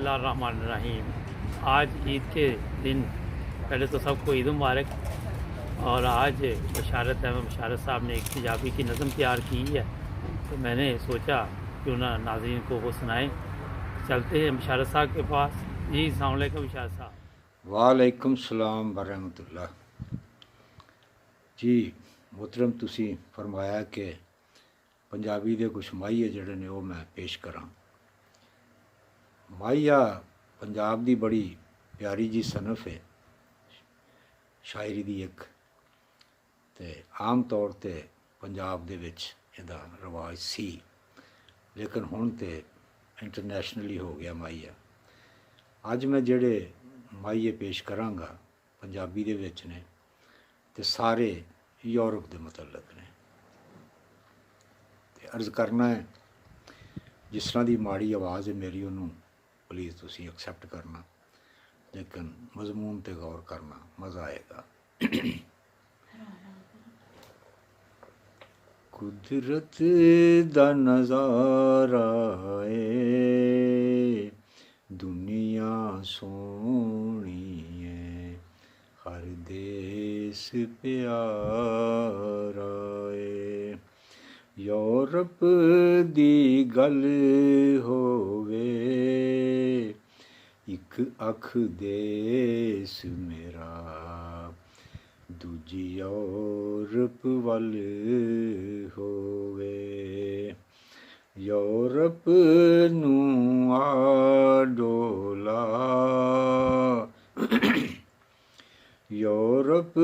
बिस्मिल्लाहिर्रहमानिर्रहीम। आज ईद के दिन पहले तो सबको ईद मुबारक। और आज बशारत अहमद बशारत साहब ने एक पंजाबी की नज़म तैयार की है, तो मैंने सोचा क्यों ना नाज़रीन को वो सुनाएं। चलते हैं बशारत साहब के पास। जी अस्सलाम वालेकुम बशारत साहब। वालेकुम सलाम बरहमतुल्लाह। जी मोहतरम, तुसी फरमाया कि पंजाबी दे कुछ माहिए जिहड़े ने वो मैं पेश करां। माहिया पंजाब दी बड़ी प्यारी जी सनफ है, शायरी दी एक, ते आम तौर ते पंजाब दे विच इहदा रवाज सी, लेकिन हुण ते इंटरनेशनली हो गया माहिया। अज मैं जिहड़े माहिए पेश करांगा पंजाबी दे विच ने ते सारे यूरोप दे मुतल्लक ने। ते अर्ज़ करना है, जिस तरह दी माड़ी आवाज़ है मेरी उन्होंने प्लीज़ तुसी एक्सैप्ट करना, लेकिन मजमून ते गौर करना, मज़ा आएगा। कुदरत दा नज़ारा है, दुनिया सोहनी है, हर देश प्यारा है। यूरोप दी गल होवे, एक अख देश मेरा, दूजी यूरोप वल होवे। यूरोप नूं आडोला, यूरोप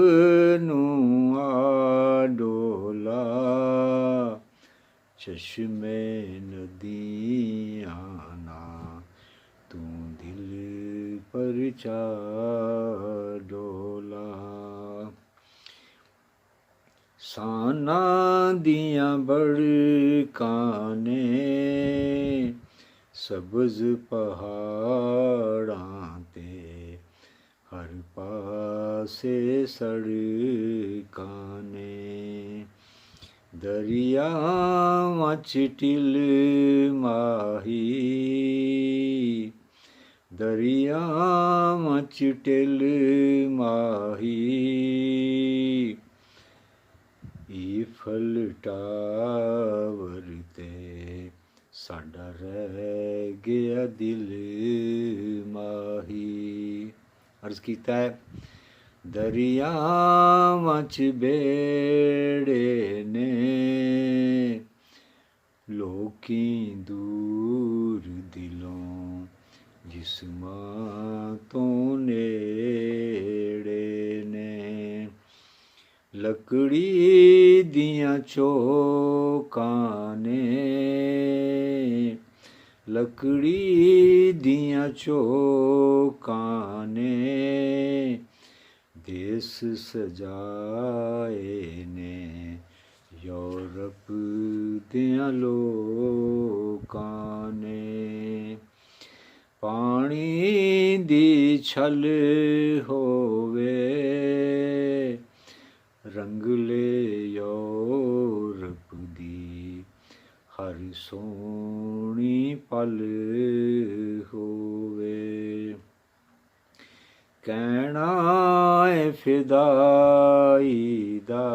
नूं आडोला, चश्मे नदियां ना तू दिल पर चाडोला। साना दियां बड़कां ने सब्ज़ पहाड़ां ते, हर पासे सड़कां ने। दरियावां च टिल माही, दरियावां च टिल माही, ईफल टावर ते साडा रह गया दिल माही। अर्ज़ कीता है, दरियावां च बेड़े ने, लोकीं दूर दिलों जिस्मां तो नेड़े ने। लकड़ी दियां चौकां ने, लकड़ी दियां चौकां ने, देश सजाए ने यूरोप दियां लोकां ने। पानी दी छल होवे, रंगले यूरोप दी हर सोहनी पल होवे। कहना है फिदाई दा,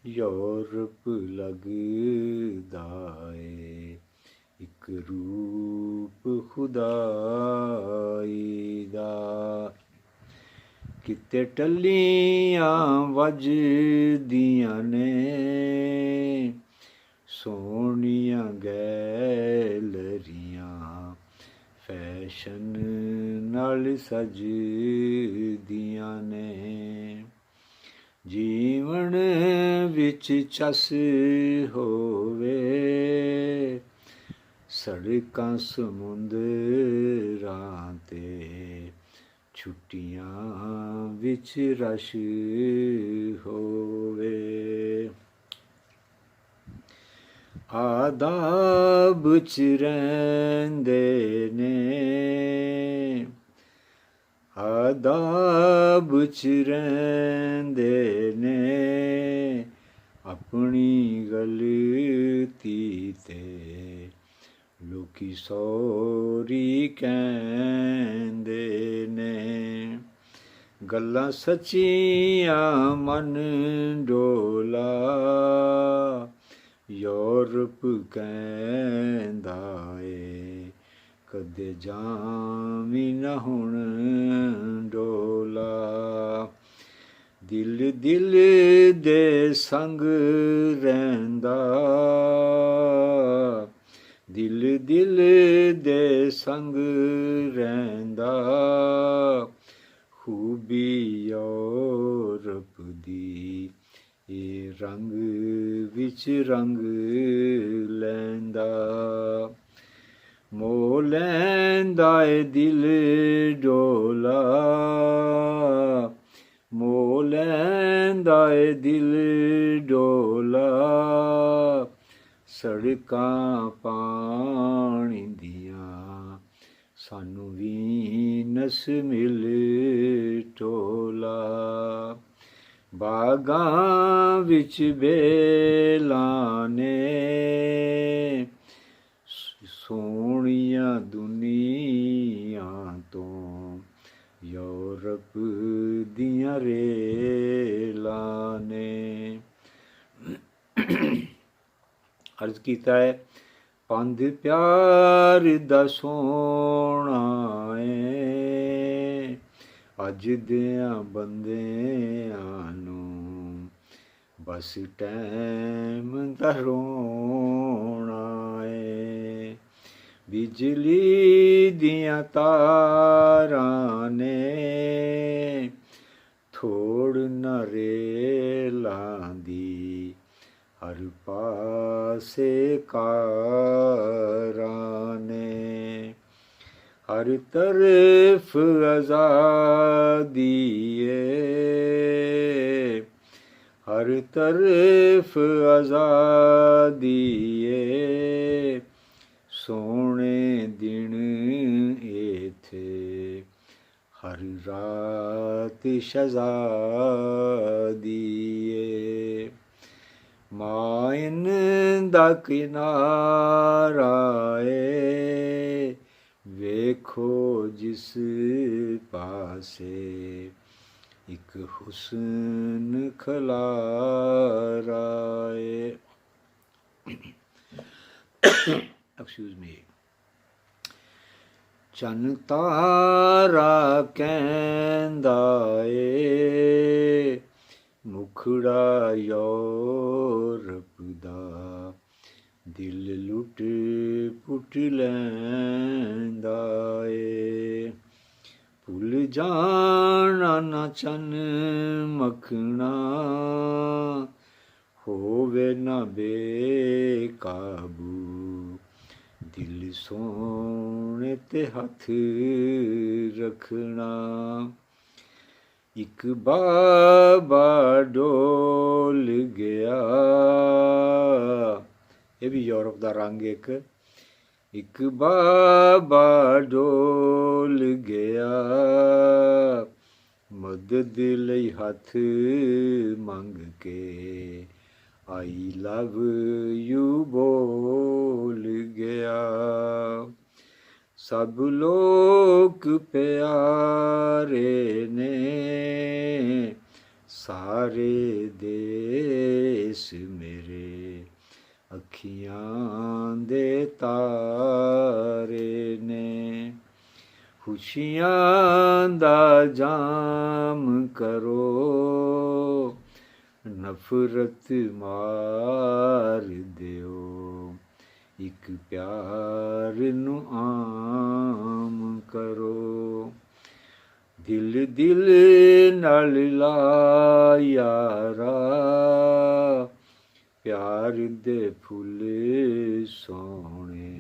यूरोप लगदा है एक रूप खुदाई दा। किते टल्लियां वजदियां ने, सोहनियां गैलरियां फैशन नाल सजदियां ने। जीवन विच चस होवे, सड़कां समुंदरां ते, छुट्टियां विच रश होवे। आदाब च रहिंदे ने, आदाब च रहिंदे ने, अपनी गलती ते ਲੋਕੀ ਸੌਰੀ ਕਹਿੰਦੇ ਨੇ, ਗੱਲਾਂ ਸੱਚੀਆਂ ਮਨ ਡੋਲਾ, ਯੂਰਪ ਕਹਿੰਦਾ ਏ ਕਦੇ ਜਾਵੀਂ ਨਾ ਹੁਣ ਡੋਲਾ। ਦਿਲ ਦਿਲ ਦੇ ਸੰਗ ਰਹਿੰਦਾ, ਦਿਲ ਦਿਲ ਦੇ ਸੰਗ ਰਹਿੰਦਾ, ਖੂਬੀ ਯੂਰਪ ਦੀ ਇਹ ਰੰਗ ਵਿੱਚ ਰੰਗ ਲੈਂਦਾ। ਮੋਹ ਲੈਂਦਾ ਏ ਦਿਲ ਡੋਲਾ, ਮੋਹ ਲੈਂਦਾ ਏ ਦਿਲ ਡੋਲਾ, ਸੜਕਾਂ ਪਾਣੀ ਦੀਆਂ ਸਾਨੂੰ ਵੀ ਨਸ ਮਿਲ ਟੋਲਾ। ਬਾਗਾਂ ਵਿੱਚ ਬੇਲਾਂ ਨੇ, ਸੋਹਣੀਆਂ ਦੁਨੀਆਂ ਤੋਂ ਯੂਰਪ ਦੀਆਂ ਰੇਲਾਂ ਨੇ। ਅਰਜ਼ ਕੀਤਾ ਹੈ, ਪੰਧ ਪਿਆਰ ਦਾ ਸੋਹਣਾ ਏ, ਅੱਜ ਦਿਆਂ ਬੰਦਿਆਂ ਨੂੰ ਬਸ ਟੈਮ ਦਾ ਰੋਣਾ ਏ। ਬਿਜਲੀ ਦੀਆਂ ਤਾਰਾਂ ਨੇ, ਥੋੜ ਨਾ ਰੇਲਾਂ ਦੀ, ਹਰ ਪਾਸੇ ਕਾਰਾਂ ਨੇ। ਹਰ ਤਰਫ ਆਜ਼ਾਦੀ ਏ, ਹਰ ਤਰਫ ਆਜ਼ਾਦੀ ਏ, ਸੋਹਣੇ ਦਿਨ ਏਥੇ ਹਰ ਰਾਤ ਸ਼ਹਿਜ਼ਾਦੀ ਏ। ਮਾਇਨ ਦਾ ਕਿਨਾਰਾ ਏ, ਵੇਖੋ ਜਿਸ ਪਾਸੇ ਇੱਕ ਹੁਸਨ ਖਲਾਰਾ ਏ। Excuse me. ਚੰਨ ਤਾਰਾ ਕਹਿੰਦਾ ਏ, ਮੁਖੜਾ ਯੂਰਪ ਦਾ ਦਿਲ ਲੁੱਟ ਪੁੱਟ ਲੈਂਦਾ ਏ। ਭੁੱਲ ਜਾਣਾ ਨਾ ਚੰਨ ਮੱਖਣਾ, ਹੋਵੇ ਨਾ ਬੇਕਾਬੂ, ਦਿਲ ਸੋਹਣੇ ਤੇ ਹੱਥ ਰੱਖਣਾ। ਇੱਕ ਬਾਬਾ ਡੋਲ ਗਿਆ, ਇਹ ਵੀ ਯੂਰਪ ਦਾ ਰੰਗ ਇੱਕ ਬਾਬਾ ਡੋਲ ਗਿਆ, ਮਦਦ ਲਈ ਹੱਥ ਮੰਗ ਕੇ ਆਈ ਲਵ ਯੂ ਬੋਲ ਗਿਆ। ਸਭ ਲੋਕ ਪਿਆਰੇ ਨੇ, ਸਾਰੇ ਦੇਸ ਮੇਰੇ ਅੱਖੀਆਂ ਦੇ ਤਾਰੇ ਨੇ। ਖੁਸ਼ੀਆਂ ਦਾ ਜਾਮ ਕਰੋ, ਨਫ਼ਰਤ ਮਾਰ ਦਿਓ, ਇੱਕ ਪਿਆਰ ਨੂੰ ਆਮ ਕਰੋ। ਦਿਲ ਦਿਲ ਨਾਲ ਲਾ ਯਾਰਾ, ਪਿਆਰ ਦੇ ਫੁੱਲ ਸੋਹਣੇ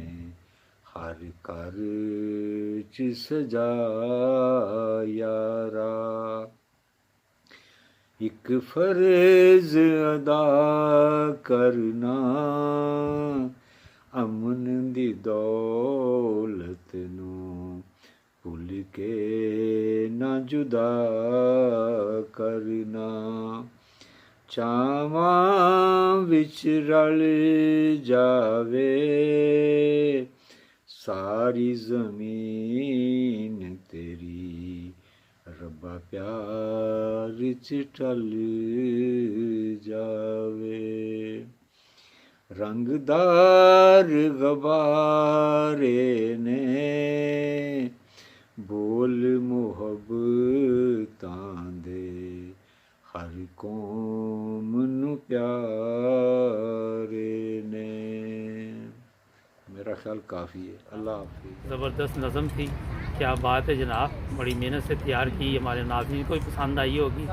ਹਰ ਘਰ ਚ ਸਜਾ ਯਾਰਾ। ਇੱਕ ਫਰਜ਼ ਅਦਾ ਕਰਨਾ, ਅਮਨ ਦੀ ਦੌਲਤ ਨੂੰ ਭੁੱਲ ਕੇ ਨਾ ਜੁਦਾ ਕਰਨਾ। ਚਾਵਾਂ ਵਿੱਚ ਰਲ ਜਾਵੇ, सारी ज़मीन तेरी रब्बा प्यार च टल जावे। रंगदार गबारे ने बोल मुहब्बतां दे हर कौम नू प्यारे ने। मेरा ख्याल काफ़ी है। अल्लाह हाफिज़। ज़बरदस्त नज़म थी, क्या बात है जनाब, बड़ी मेहनत से तैयार की। हमारे नाज़रीन को भी पसंद आई होगी।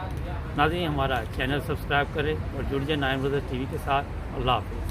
नाज़रीन हमारा चैनल सब्सक्राइब करें और जुड़ जाए नाइन ब्रदर्स टीवी के साथ। अल्लाह हाफिज़।